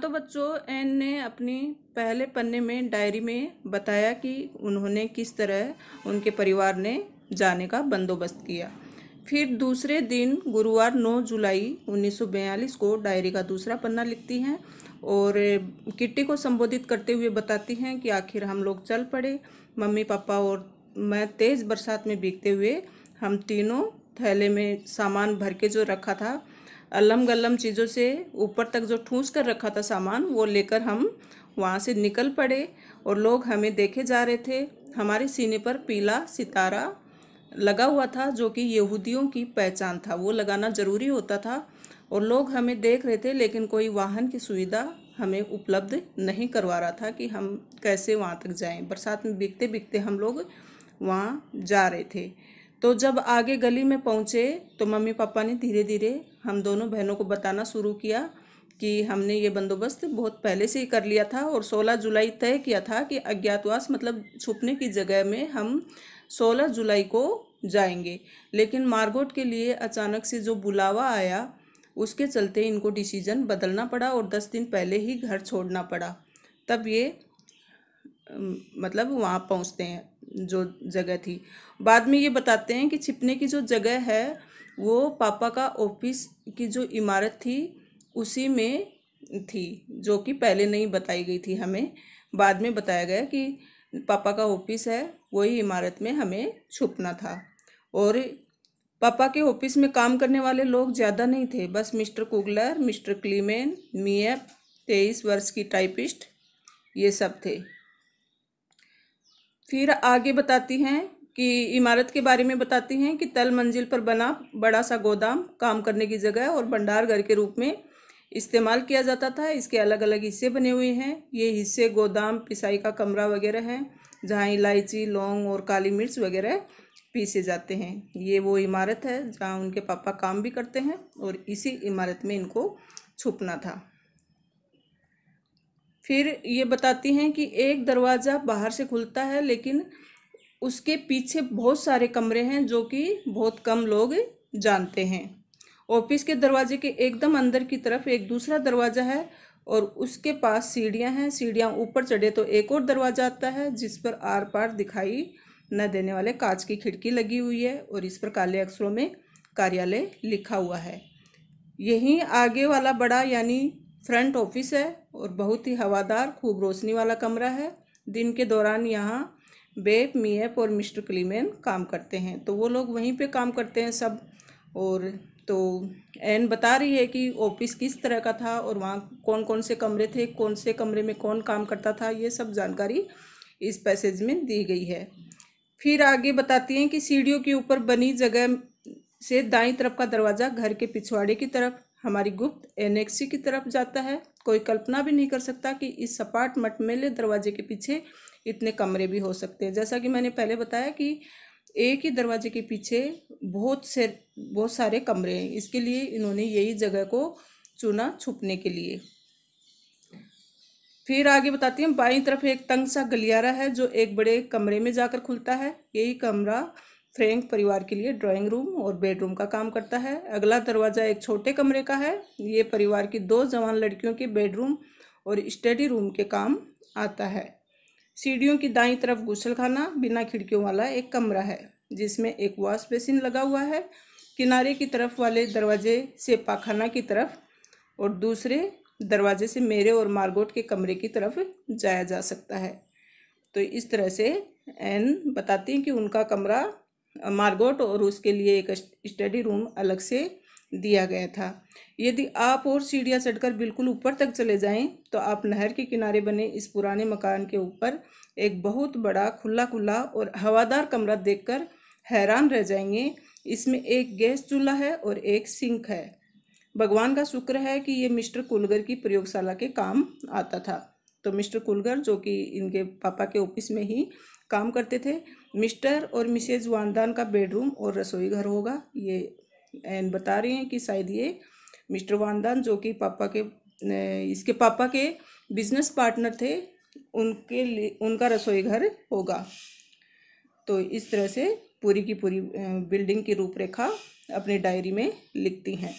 तो बच्चों, एन ने अपनी पहले पन्ने में डायरी में बताया कि उन्होंने किस तरह उनके परिवार ने जाने का बंदोबस्त किया। फिर दूसरे दिन गुरुवार 9 जुलाई 1942 को डायरी का दूसरा पन्ना लिखती हैं और किट्टी को संबोधित करते हुए बताती हैं कि आखिर हम लोग चल पड़े। मम्मी पापा और मैं तेज़ बरसात में भीगते हुए हम तीनों थैले में सामान भर के जो रखा था, अल्लम गल्लम चीज़ों से ऊपर तक जो ठूंस कर रखा था सामान, वो लेकर हम वहाँ से निकल पड़े और लोग हमें देखे जा रहे थे। हमारे सीने पर पीला सितारा लगा हुआ था जो कि यहूदियों की पहचान था, वो लगाना ज़रूरी होता था और लोग हमें देख रहे थे, लेकिन कोई वाहन की सुविधा हमें उपलब्ध नहीं करवा रहा था कि हम कैसे वहाँ तक जाएं। बरसात में भीगते भीगते हम लोग वहाँ जा रहे थे। तो जब आगे गली में पहुँचे तो मम्मी पापा ने धीरे धीरे हम दोनों बहनों को बताना शुरू किया कि हमने ये बंदोबस्त बहुत पहले से ही कर लिया था और 16 जुलाई तय किया था कि अज्ञातवास मतलब छुपने की जगह में हम 16 जुलाई को जाएंगे। लेकिन मार्गोट के लिए अचानक से जो बुलावा आया, उसके चलते इनको डिसीजन बदलना पड़ा और 10 दिन पहले ही घर छोड़ना पड़ा। तब ये मतलब वहाँ पहुँचते हैं जो जगह थी। बाद में ये बताते हैं कि छिपने की जो जगह है वो पापा का ऑफिस की जो इमारत थी उसी में थी, जो कि पहले नहीं बताई गई थी हमें। बाद में बताया गया कि पापा का ऑफिस है, वही इमारत में हमें छुपना था। और पापा के ऑफिस में काम करने वाले लोग ज़्यादा नहीं थे, बस मिस्टर कुगलर, मिस्टर क्लीमेन, मियप 23 वर्ष की टाइपिस्ट, ये सब थे। फिर आगे बताती हैं कि इमारत के बारे में बताती हैं कि तल मंजिल पर बना बड़ा सा गोदाम काम करने की जगह और भंडार घर के रूप में इस्तेमाल किया जाता था। इसके अलग अलग हिस्से बने हुए हैं। ये हिस्से गोदाम, पिसाई का कमरा वगैरह हैं, जहाँ इलायची, लौंग और काली मिर्च वगैरह पीसे जाते हैं। ये वो इमारत है जहाँ उनके पापा काम भी करते हैं और इसी इमारत में इनको छुपना था। फिर ये बताती हैं कि एक दरवाज़ा बाहर से खुलता है, लेकिन उसके पीछे बहुत सारे कमरे हैं जो कि बहुत कम लोग जानते हैं। ऑफिस के दरवाजे के एकदम अंदर की तरफ एक दूसरा दरवाज़ा है और उसके पास सीढ़ियां हैं। सीढ़ियां ऊपर चढ़े तो एक और दरवाज़ा आता है जिस पर आर पार दिखाई न देने वाले कांच की खिड़की लगी हुई है और इस पर काले अक्षरों में कार्यालय लिखा हुआ है। यहीं आगे वाला बड़ा यानी फ्रंट ऑफिस है और बहुत ही हवादार, खूब रोशनी वाला कमरा है। दिन के दौरान यहाँ बेप, मियप और मिस्टर क्लीमेन काम करते हैं, तो वो लोग वहीं पे काम करते हैं सब। और तो एन बता रही है कि ऑफिस किस तरह का था और वहाँ कौन कौन से कमरे थे, कौन से कमरे में कौन काम करता था, ये सब जानकारी इस पैसेज में दी गई है। फिर आगे बताती हैं कि सीढ़ियों के ऊपर बनी जगह से दाईं तरफ का दरवाज़ा घर के पिछवाड़े की तरफ हमारी गुप्त एनेक्सी की तरफ जाता है। कोई कल्पना भी नहीं कर सकता कि इस सपाट मटमैले दरवाजे के पीछे इतने कमरे भी हो सकते हैं। जैसा कि मैंने पहले बताया कि एक ही दरवाजे के पीछे बहुत सारे कमरे हैं, इसके लिए इन्होंने यही जगह को चुना छुपने के लिए। फिर आगे बताती हैं बाईं तरफ एक तंग सा गलियारा है जो एक बड़े कमरे में जाकर खुलता है। यही कमरा फ्रैंक परिवार के लिए ड्राइंग रूम और बेडरूम का काम करता है। अगला दरवाज़ा एक छोटे कमरे का है। ये परिवार की 2 जवान लड़कियों के बेडरूम और स्टडी रूम के काम आता है। सीढ़ियों की दाईं तरफ गुसलखाना बिना खिड़कियों वाला एक कमरा है जिसमें एक वॉश बेसिन लगा हुआ है। किनारे की तरफ वाले दरवाजे से पाखाना की तरफ और दूसरे दरवाजे से मेरे और मार्गोट के कमरे की तरफ जाया जा सकता है। तो इस तरह से एन बताती हैं कि उनका कमरा मार्गोट और उसके लिए एक स्टडी रूम अलग से दिया गया था। यदि आप और सीढ़ियाँ चढ़कर बिल्कुल ऊपर तक चले जाएं तो आप नहर के किनारे बने इस पुराने मकान के ऊपर एक बहुत बड़ा खुला खुला और हवादार कमरा देखकर हैरान रह जाएंगे। इसमें एक गैस चूल्हा है और एक सिंक है। भगवान का शुक्र है कि ये मिस्टर कुलगर की प्रयोगशाला के काम आता था। तो मिस्टर कुलगर जो कि इनके पापा के ऑफिस में ही काम करते थे। मिस्टर और मिसेज वानदान का बेडरूम और रसोई घर होगा। ये एन बता रही हैं कि शायद ये मिस्टर वानदान जो कि इसके पापा के बिजनेस पार्टनर थे, उनके लिए उनका रसोई घर होगा। तो इस तरह से पूरी की पूरी बिल्डिंग की रूपरेखा अपनी डायरी में लिखती हैं।